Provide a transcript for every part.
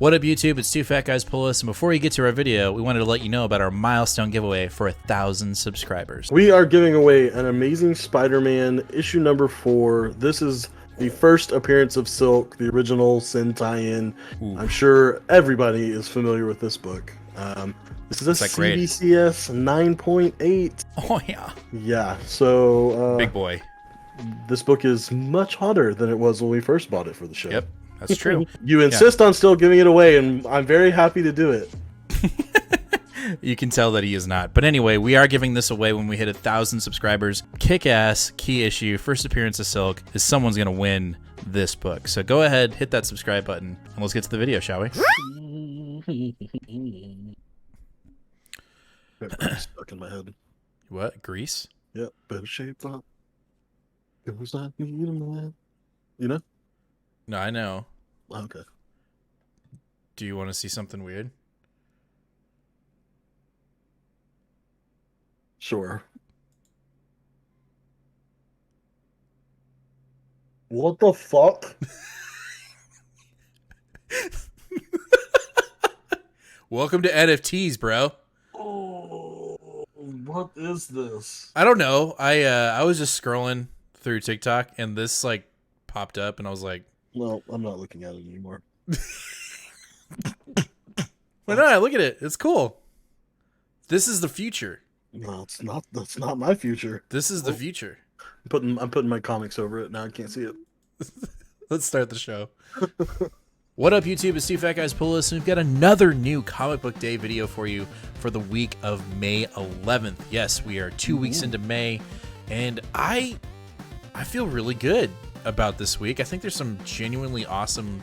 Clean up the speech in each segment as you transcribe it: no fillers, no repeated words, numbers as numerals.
What up, YouTube? It's Two Fat Guys Pull Us, and before we get to our video, we wanted to let you know about our milestone giveaway for 1,000 subscribers. We are giving away an Amazing Spider-Man issue number 4. This is the first appearance of Silk, the original Sin tie-in. I'm sure everybody is familiar with this book. This is a CBCS 9.8. Oh, yeah. Yeah, so... Big boy. This book is much hotter than it was when we first bought it for the show. Yep, that's true. You insist on still giving it away, and I'm very happy to do it. You can tell that he is not. But anyway, we are giving this away when we hit 1,000 subscribers. Kick-ass, key issue, first appearance of Silk, is someone's going to win this book. So go ahead, hit that subscribe button, and let's get to the video, shall we? Stuck in my head. What? Grease? Yep, better shape up. Goes not need a man. You know? No, I know. Okay. Do you want to see something weird? Sure. What the fuck? Welcome to NFTs, bro. Oh, what is this? I don't know. I was just scrolling through TikTok and this like popped up and I was like, No, I'm not looking at it anymore. why not? Look at it. It's cool. This is the future. No, it's not. That's not my future. This is the future. I'm putting my comics over it now. I can't see it. Let's start the show. What up, YouTube? It's Two Fat Guys Pull Us, and we've got another new Comic Book Day video for you for the week of May 11th. Yes, we are 2 weeks into May, and I feel really good about this week. I think there's some genuinely awesome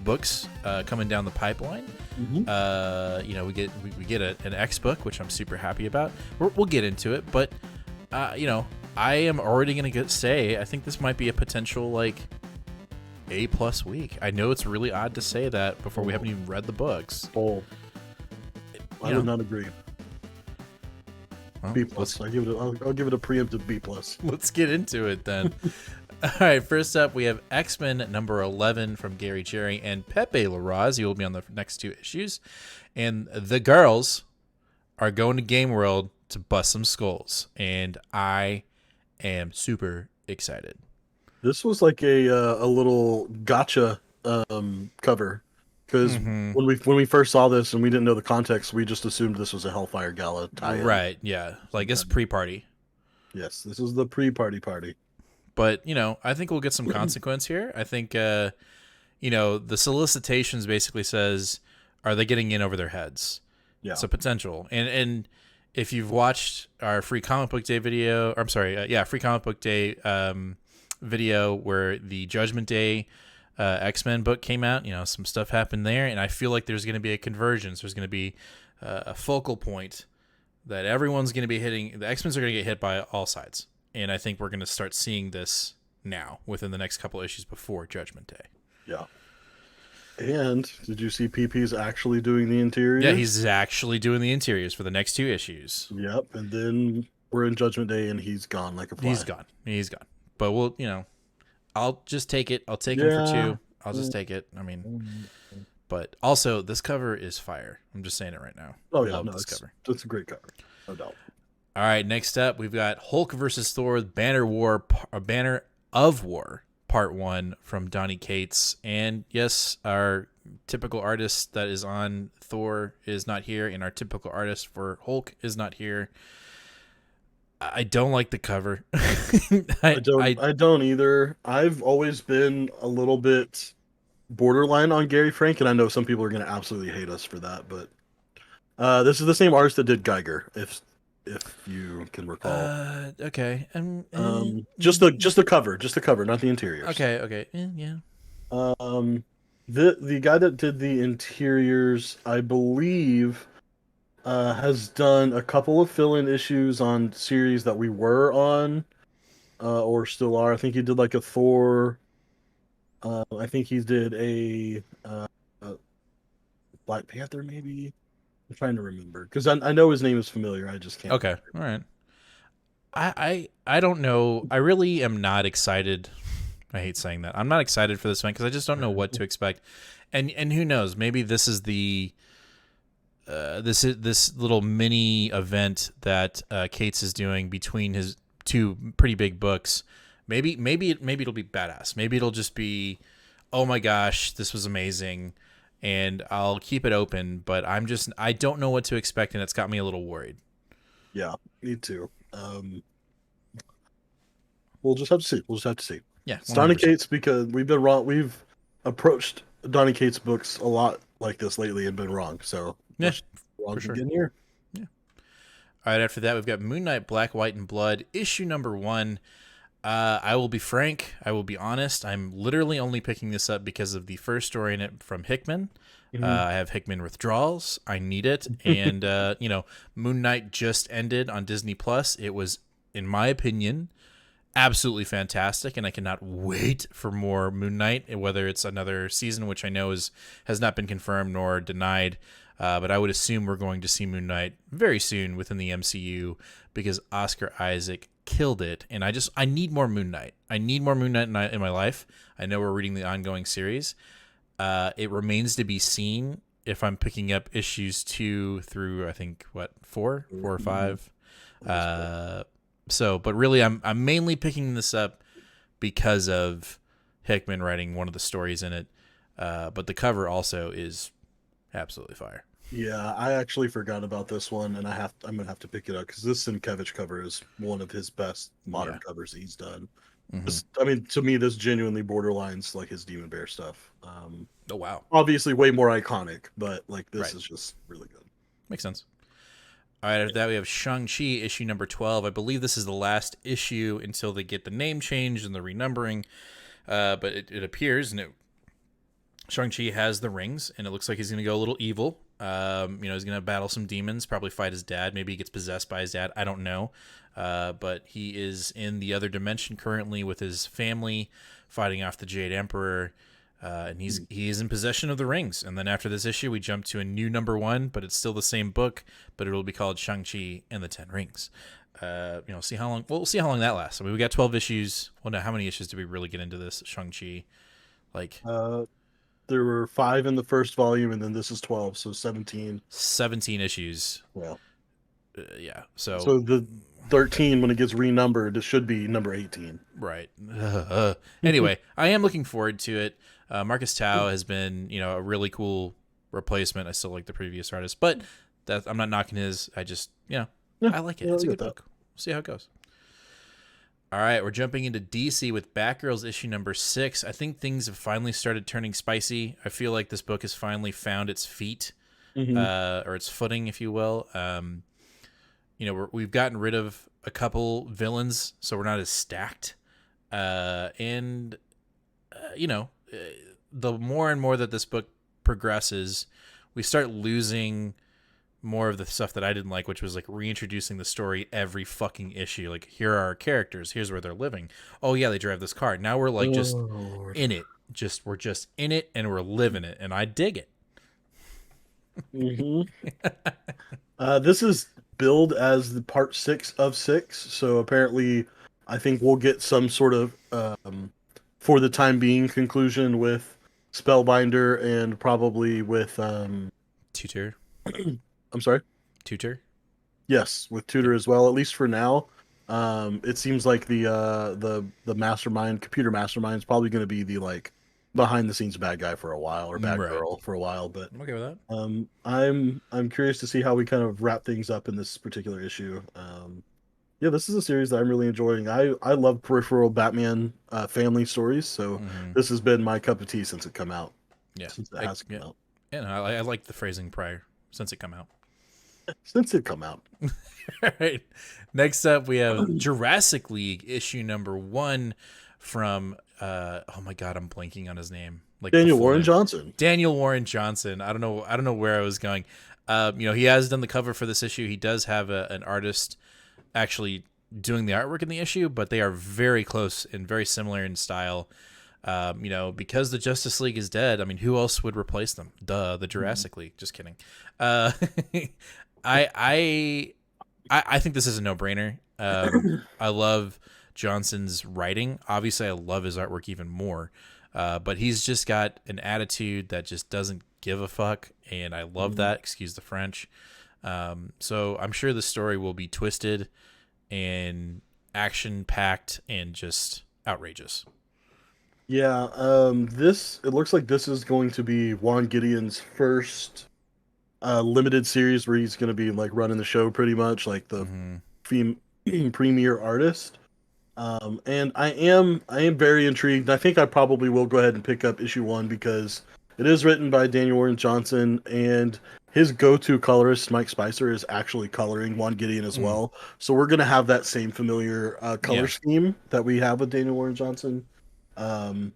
books coming down the pipeline. You know, we get an X book, which I'm super happy about. We'll get into it, but you know, I am already gonna say I think this might be a potential like A+ week. I know it's really odd to say that before we haven't even read the books. Oh, I would not agree. Well, B+. I'll give it a preemptive B+. Let's get into it then. All right, first up, we have X-Men number 11 from Gary Cherry and Pepe Larraz. He will be on the next 2 issues. And the girls are going to GameWorld to bust some skulls. And I am super excited. This was like a little gotcha cover. Because when we first saw this and we didn't know the context, we just assumed this was a Hellfire Gala tie-in. Right, yeah. Like, it's pre-party. Yes, this is the pre-party party. But, you know, I think we'll get some consequence here. I think, you know, the solicitations basically says, are they getting in over their heads? Yeah. It's a potential. And if you've watched our Free Comic Book Day video, or I'm sorry, Free Comic Book Day video where the Judgment Day X-Men book came out, you know, some stuff happened there. And I feel like there's going to be a convergence. There's going to be a focal point that everyone's going to be hitting. The X-Men are going to get hit by all sides. And I think we're going to start seeing this now within the next couple issues before Judgment Day. Yeah. And did you see PP's actually doing the interiors? Yeah, he's actually doing the interiors for the next 2 issues. Yep. And then we're in Judgment Day and he's gone like a fly. He's gone. But we'll, you know, I'll just take it. I'll take him for 2. I'll just take it. I mean, but also this cover is fire. I'm just saying it right now. Oh, yeah. Love this cover. It's a great cover. No doubt. All right, next up, we've got Hulk versus Thor, Banner of War, Part 1 from Donny Cates. And yes, our typical artist that is on Thor is not here, and our typical artist for Hulk is not here. I don't like the cover. I don't either. I've always been a little bit borderline on Gary Frank, and I know some people are going to absolutely hate us for that, but this is the same artist that did Geiger, if you can recall. Okay. Just the cover, not the interiors. Okay. Yeah. The guy that did the interiors, I believe, has done a couple of fill-in issues on series that we were on, or still are. I think he did like a Thor. I think he did a Black Panther, maybe. I'm trying to remember because I know his name is familiar. I just can't. Okay, all right. I don't know. I really am not excited I hate saying that. I'm not excited for this event because I just don't know what to expect, and who knows? Maybe this is the this little mini event that Cates is doing between his two pretty big books. Maybe it'll be badass. Maybe it'll just be, oh my gosh, this was amazing, and I'll keep it open. But I don't know what to expect, and it's got me a little worried. Yeah, me too. We'll just have to see. Yeah, It's Donny 100%. Cates, because we've been wrong. We've approached Donny Cates books a lot like this lately and been wrong. So Yeah, wrong for sure. again here. Yeah. All right. After that, we've got Moon Knight, Black, White, and Blood, issue number 1. I will be frank. I will be honest. I'm literally only picking this up because of the first story in it from Hickman. I have Hickman withdrawals. I need it. And, Moon Knight just ended on Disney Plus. It was, in my opinion, absolutely fantastic. And I cannot wait for more Moon Knight, whether it's another season, which I know has not been confirmed nor denied. But I would assume we're going to see Moon Knight very soon within the MCU because Oscar Isaac killed it. And I need more Moon Knight. I need more Moon Knight in my life. I know we're reading the ongoing series. It remains to be seen if I'm picking up issues 2 through, I think, 4 or 5. But really, I'm mainly picking this up because of Hickman writing one of the stories in it. But the cover also is absolutely fire. Yeah, I actually forgot about this one, and I'm gonna have to pick it up because this Sienkiewicz cover is one of his best modern covers he's done. Mm-hmm. To me, this genuinely borderlines like his Demon Bear stuff. Oh wow! Obviously, way more iconic, but like this is just really good. Makes sense. All right, after that we have Shang-Chi issue number 12. I believe this is the last issue until they get the name changed and the renumbering. But it appears, and Shang-Chi has the rings, and it looks like he's going to go a little evil. He's going to battle some demons, probably fight his dad. Maybe he gets possessed by his dad. I don't know. But he is in the other dimension currently with his family, fighting off the Jade Emperor. And he is in possession of the rings. And then after this issue, we jump to a new number 1, but it's still the same book, but it'll be called Shang-Chi and the Ten Rings. We'll see how long that lasts. I mean, we got 12 issues. Well, now how many issues do we really get into this Shang-Chi? There were 5 in the first volume, and then this is 12, so 17. 17 issues. Well, yeah. So the 13, when it gets renumbered, it should be number 18. Right. Anyway, I am looking forward to it. Marcus Tao has been, a really cool replacement. I still like the previous artist, but I'm not knocking his. I just, I like it. It's a good book. We'll see how it goes. All right, we're jumping into DC with Batgirl's issue number 6. I think things have finally started turning spicy. I feel like this book has finally found its feet, or its footing, if you will. We've gotten rid of a couple villains, so we're not as stacked. The more and more that this book progresses, we start losing more of the stuff that I didn't like, which was like reintroducing the story every fucking issue. Like, here are our characters. Here's where they're living. Oh yeah, they drive this car. Now we're like in it. We're just in it and we're living it, and I dig it. This is billed as the part 6 of 6, so apparently I think we'll get some sort of for the time being conclusion with Spellbinder and probably with Tutor. I'm sorry? Tutor? Yes, with Tutor as well, at least for now. It seems like the mastermind, computer mastermind, is probably going to be the like behind the scenes bad guy for a while, or bad girl for a while. But I'm okay with that. I'm curious to see how we kind of wrap things up in this particular issue. This is a series that I'm really enjoying. I love peripheral Batman family stories, so this has been my cup of tea since it come out. Yeah, since it has come out. Yeah, no, I like the phrasing prior since it come out. Since it come out. All right. Next up, we have Jurassic League issue number 1 from oh my god, I'm blanking on his name. Like Daniel Warren Johnson. Daniel Warren Johnson. I don't know where I was going. He has done the cover for this issue. He does have an artist actually doing the artwork in the issue, but they are very close and very similar in style. Because the Justice League is dead, I mean, who else would replace them? Duh, the Jurassic League. Just kidding. I think this is a no-brainer. I love Johnson's writing. Obviously, I love his artwork even more, but he's just got an attitude that just doesn't give a fuck, and I love that. Excuse the French. So I'm sure the story will be twisted and action-packed and just outrageous. Yeah, it looks like this is going to be Juan Gideon's first limited series where he's going to be like running the show pretty much, like the fem- premier artist. And I am very intrigued. I think I probably will go ahead and pick up issue 1 because it is written by Daniel Warren Johnson, and his go-to colorist Mike Spicer is actually coloring Juan Gideon as well. So we're gonna have that same familiar color scheme that we have with Daniel Warren Johnson. Um,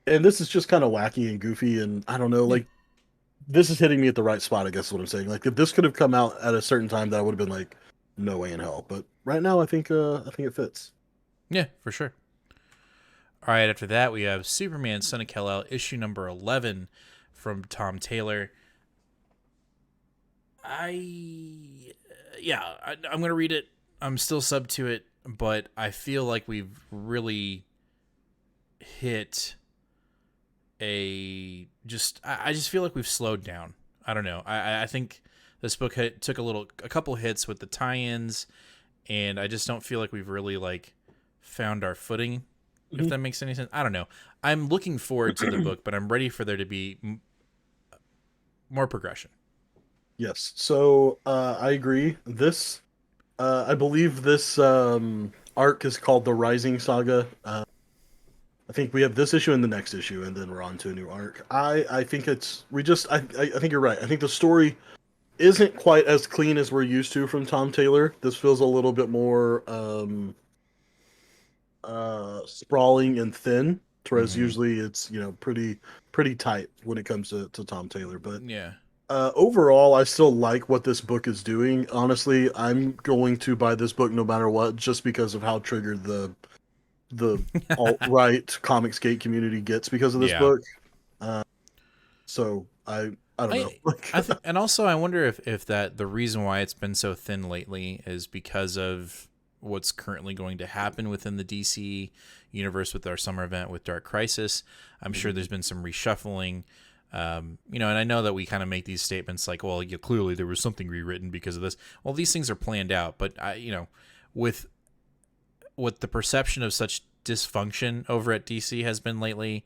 and this is just kind of wacky and goofy, and I don't know, like this is hitting me at the right spot. I guess is what I'm saying. Like if this could have come out at a certain time, that would have been like no way in hell. But right now, I think it fits. Yeah, for sure. All right, after that, we have Superman, Son of Kal-El, issue number 11 from Tom Taylor. I'm going to read it. I'm still sub to it, but I feel like we've really hit I just feel like we've slowed down. I don't know. I think this book took a couple hits with the tie-ins, and I just don't feel like we've really like found our footing, if that makes any sense. I don't know. I'm looking forward to the book, but I'm ready for there to be more progression. Yes. So I agree. I believe this arc is called the Rising Saga. I think we have this issue and the next issue, and then we're on to a new arc. I think I think you're right. I think the story isn't quite as clean as we're used to from Tom Taylor. This feels a little bit more sprawling and thin, whereas usually it's pretty tight when it comes to Tom Taylor. But Yeah. overall, I still like what this book is doing. Honestly, I'm going to buy this book no matter what, just because of how triggered the alt-right Comicsgate community gets because of this book. So I don't know. And also I wonder if that the reason why it's been so thin lately is because of what's currently going to happen within the DC universe with our summer event with Dark Crisis. I'm sure there's been some reshuffling. And I know that we kind of make these statements like, well, clearly there was something rewritten because of this. Well, these things are planned out, but with the perception of such dysfunction over at DC has been lately,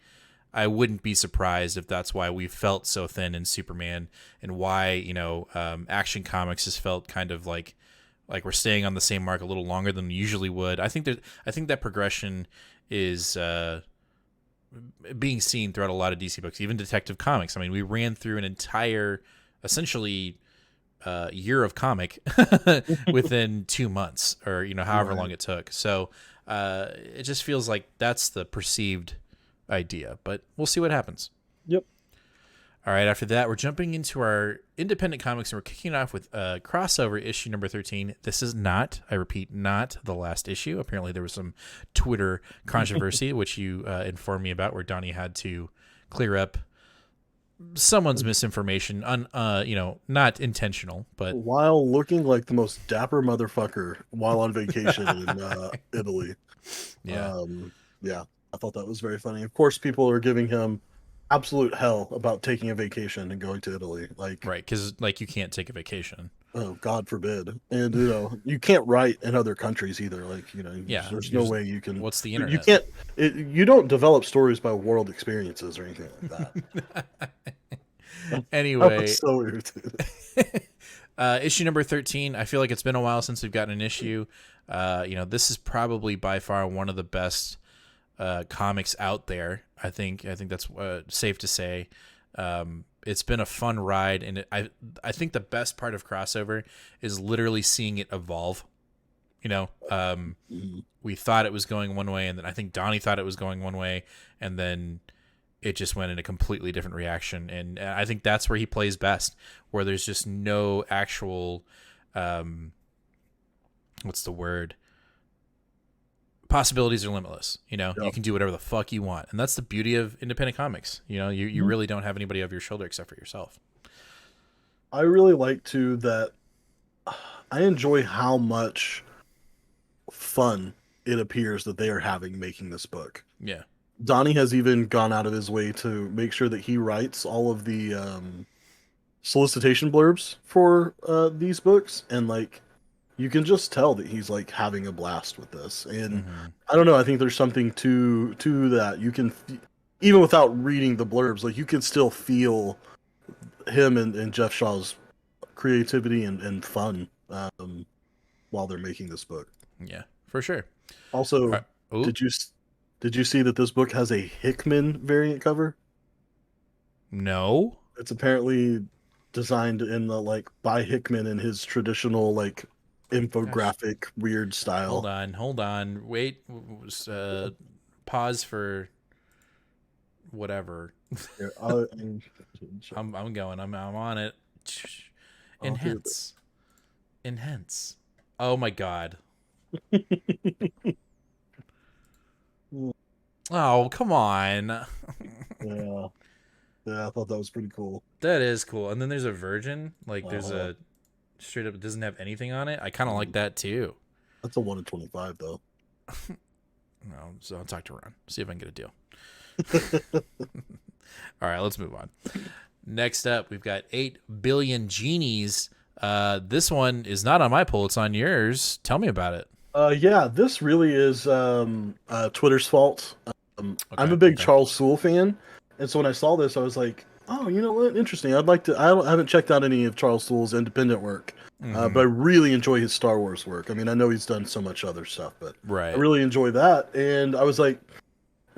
I wouldn't be surprised if that's why we felt so thin in Superman, and why Action Comics has felt kind of like we're staying on the same mark a little longer than we usually would. I think that progression is being seen throughout a lot of DC books, even Detective Comics. I mean, we ran through an entire, essentially, year of comic within 2 months, or however long it took. So it just feels like that's the perceived idea, but we'll see what happens. Yep. All right, after that, we're jumping into our independent comics, and we're kicking off with crossover issue number 13. This is not, I repeat, not the last issue. Apparently there was some Twitter controversy, which you informed me about, where Donnie had to clear up someone's misinformation, not intentional, but while looking like the most dapper motherfucker while on vacation in Italy. Yeah, I thought that was very funny. Of course, people are giving him absolute hell about taking a vacation and going to Italy. Like, right, because you can't take a vacation. Oh, God forbid. And you can't write in other countries either. Like, there's no way you can. What's the You internet? can't. You don't develop stories by world experiences or anything like that. Anyway, I was so irritated. Issue number 13. I feel like it's been a while since we've gotten an issue. This is probably by far one of the best comics out there. I think that's safe to say. It's been a fun ride, and I think the best part of crossover is literally seeing it evolve. We thought it was going one way, and then I think Donnie thought it was going one way, and then it just went in a completely different reaction. And I think that's where he plays best, where there's just no actual, what's the word? Possibilities are limitless. Yep. You can do whatever the fuck you want, and that's the beauty of independent comics. You really don't have anybody over your shoulder except for yourself. I really like too that I enjoy how much fun it appears that they are having making this book. Yeah. Donnie has even gone out of his way to make sure that he writes all of the solicitation blurbs for these books, and like you can just tell that he's like having a blast with this. And Hmm. I don't know, I think there's something to that. You can even without reading the blurbs, like you can still feel him and Jeff Shaw's creativity and fun while they're making this book. Yeah, for sure. All Also, right. Ooh, did you did you see that this book has a Hickman variant cover? no. It's apparently designed in the like by Hickman in his traditional like Gosh, infographic weird hold style. on, hold on. Wait, pause for whatever. Here, I'm going. I'm on it. I'll do Enhance. Enhance. Oh my god. it. Oh, come on. Yeah, yeah, I thought that was pretty cool. That is cool. And then there's a virgin. Like there's Uh-huh. a straight up it doesn't have anything on it. I kind of like that too. That's a 1 in 25 though. No, so I'll talk to Ron. See if I can get a deal. All right, let's move on. Next up, we've got 8 billion genies. This one is not on my poll; it's on yours. Tell me about it. Yeah, this really is Twitter's fault. I'm Okay, a big okay. Charles Soule fan, and so when I saw this, I was like, "Oh, you know what? Interesting. I'd like to." I haven't checked out any of Charles Soule's independent work, Mm-hmm. but I really enjoy his Star Wars work. I mean, I know he's done so much other stuff, but I Right. really enjoy that. And I was like,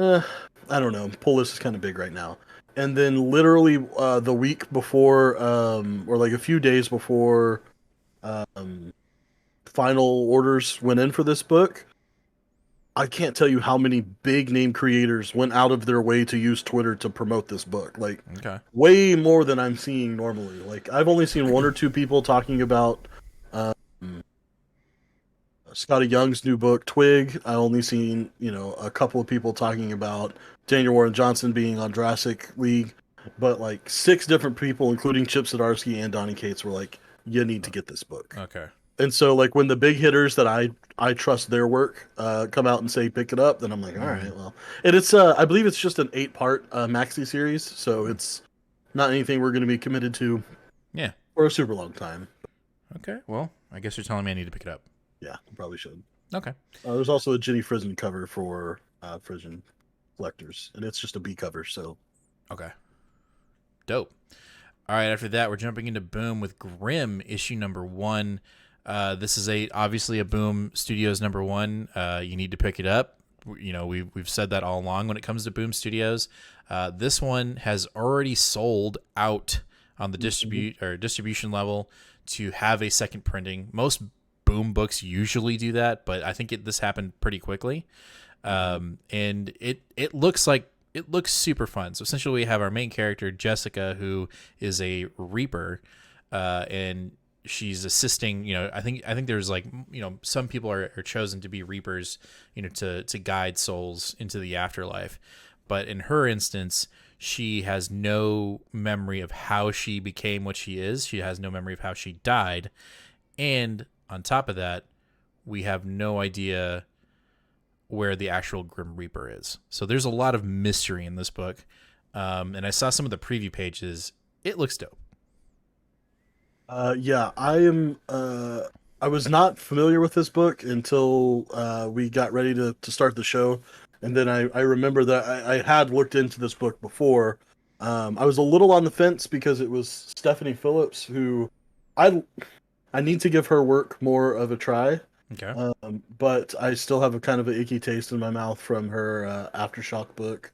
eh, I don't know. Pull list is kind of big right now. And then literally the week before, or like a few days before, um, final orders went in for this book. I can't tell you how many big name creators went out of their way to use Twitter to promote this book. Like Okay. way more than I'm seeing normally. Like I've only seen one or two people talking about um, Scotty Young's new book, Twig. I only seen a couple of people talking about Daniel Warren Johnson being on Jurassic League, but like six different people, including Chip Zdarsky and Donny Cates, were like, "You need to get this book." Okay. And so like when the big hitters that I trust their work come out and say pick it up, then I'm like, all Mm-hmm. right, well. And it's I believe it's just an 8-part maxi series, so it's not anything we're going to be committed to Yeah. for a super long time. Okay. Well, I guess you're telling me I need to pick it up. Yeah, probably should. Okay. There's also a Jenny Frison cover for Frison collectors, and it's just a B cover, so Okay. Dope. All right. After that, we're jumping into Boom with Grimm issue number 1. This is obviously a Boom Studios number 1. You need to pick it up. You know, we've said that all along when it comes to Boom Studios. This one has already sold out on the distribution level to have a second printing. Most Boom books usually do that, but I think this happened pretty quickly. And it looks super fun. So essentially, we have our main character Jessica, who is a Reaper, and she's assisting. I think there's like some people are chosen to be Reapers, to guide souls into the afterlife. But in her instance, she has no memory of how she became what she is. She has no memory of how she died, and on top of that, we have no idea where the actual Grim Reaper is. So there's a lot of mystery in this book. And I saw some of the preview pages. It looks dope. yeah, I am. I was not familiar with this book until we got ready to start the show, and then I remember that I had looked into this book before. I was a little on the fence because it was Stephanie Phillips, who I I need to give her work more of a try. Okay. But I still have a kind of an icky taste in my mouth from her Aftershock book,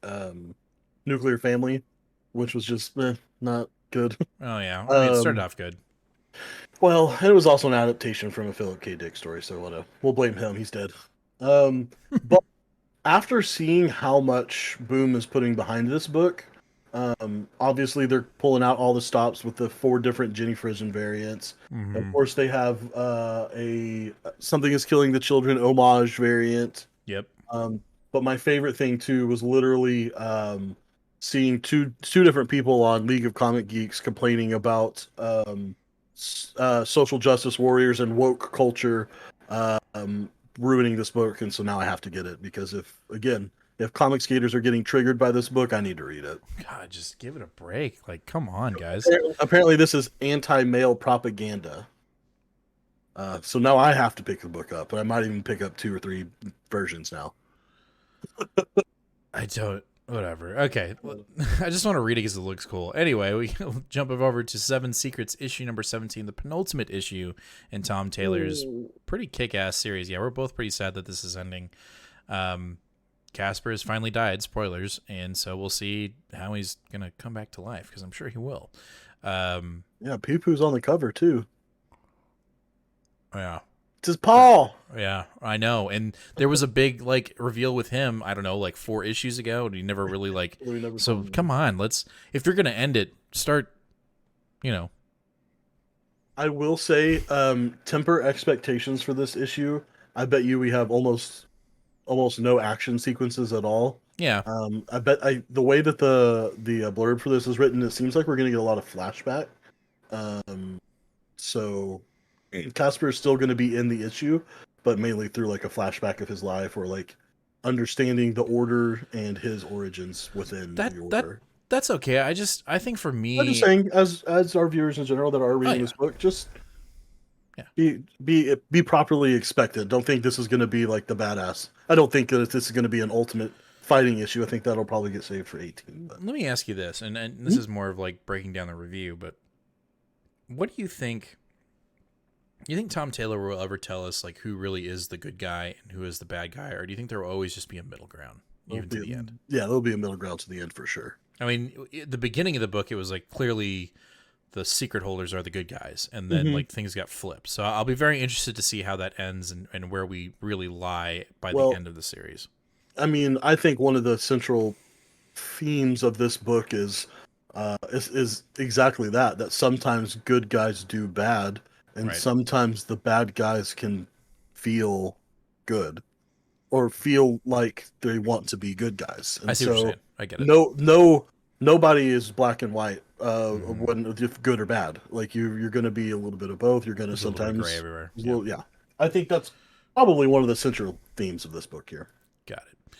Nuclear Family, which was just not good. Oh yeah. I mean, it started Um, off good. well, it was also an adaptation from a Philip K. Dick story, so we'll blame him. He's dead. But after seeing how much Boom is putting behind this book, obviously they're pulling out all the stops with the 4 different Jenny Frison variants. Of Mm-hmm. course, they have a Something is Killing the Children homage variant. Yep. Um, but my favorite thing too was literally seeing two different people on League of Comic Geeks complaining about social justice warriors and woke culture ruining this book, and so now I have to get it because if comic skaters are getting triggered by this book, I need to read it. God, just give it a break. Like, come on, guys. Apparently this is anti-male propaganda. So now I have to pick the book up, but I might even pick up 2 or 3 versions now. I don't. Whatever. Okay. I just want to read it because it looks cool. Anyway, we jump over to Seven Secrets, issue number 17, the penultimate issue in Tom Taylor's pretty kick-ass series. Yeah, we're both pretty sad that this is ending. Casper has finally died, spoilers, and so we'll see how he's going to come back to life, because I'm sure he will. Yeah, Poo-Poo's on the cover, too. Yeah. It's his Paul! Yeah, I know. And there was a big, like, reveal with him, I don't know, like 4 issues ago, and he never really, like... So, come on, if they're going to end it, start, I will say, temper expectations for this issue. I bet you we have almost no action sequences at all. Yeah. I bet the way that the blurb for this is written, it seems like we're going to get a lot of flashback. So Casper is still going to be in the issue, but mainly through like a flashback of his life, or like understanding the Order and his origins within the Order. That's okay. I think for me, I'm just saying, as our viewers in general that are reading this book, just be properly expected. Don't think this is going to be like the badass. I don't think that this is going to be an ultimate fighting issue. I think that'll probably get saved for 18. But. Let me ask you this, and this is more of like breaking down the review, but what do you think? You think Tom Taylor will ever tell us like who really is the good guy and who is the bad guy, or do you think there will always just be a middle ground, even to the end? Yeah, there'll be a middle ground to the end for sure. I mean, at the beginning of the book, it was like clearly the secret holders are the good guys, and then like things got flipped. So I'll be very interested to see how that ends and where we really lie by the end of the series. I mean, I think one of the central themes of this book is exactly that sometimes good guys do bad, and sometimes the bad guys can feel good or feel like they want to be good guys. And I see what you're saying. I get it. Nobody is black and white, if good or bad. Like you're going to be a little bit of both. You're going to sometimes gray everywhere. Yeah. I think that's probably one of the central themes of this book here. Got it.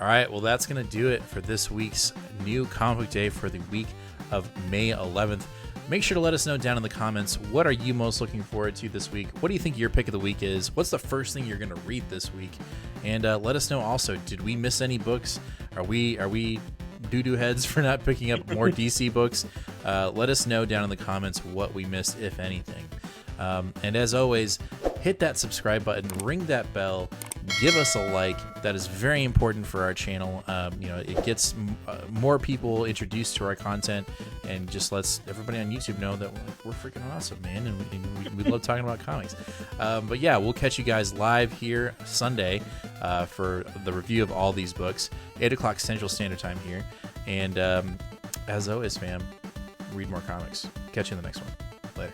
All right. Well, that's going to do it for this week's new comic book day for the week of May 11th. Make sure to let us know down in the comments, what are you most looking forward to this week? What do you think your pick of the week is? What's the first thing you're going to read this week? And let us know also, did we miss any books? Are we doo-doo heads for not picking up more DC books? Let us know down in the comments what we missed, if anything. And as always, hit that subscribe button, ring that bell, give us a like. That is very important for our channel. It gets more people introduced to our content, and just lets everybody on YouTube know that we're freaking awesome, man, and we love talking about comics. But yeah, we'll catch you guys live here Sunday for the review of all these books, 8 o'clock Central Standard Time here. And as always, fam, read more comics. Catch you in the next one. Later.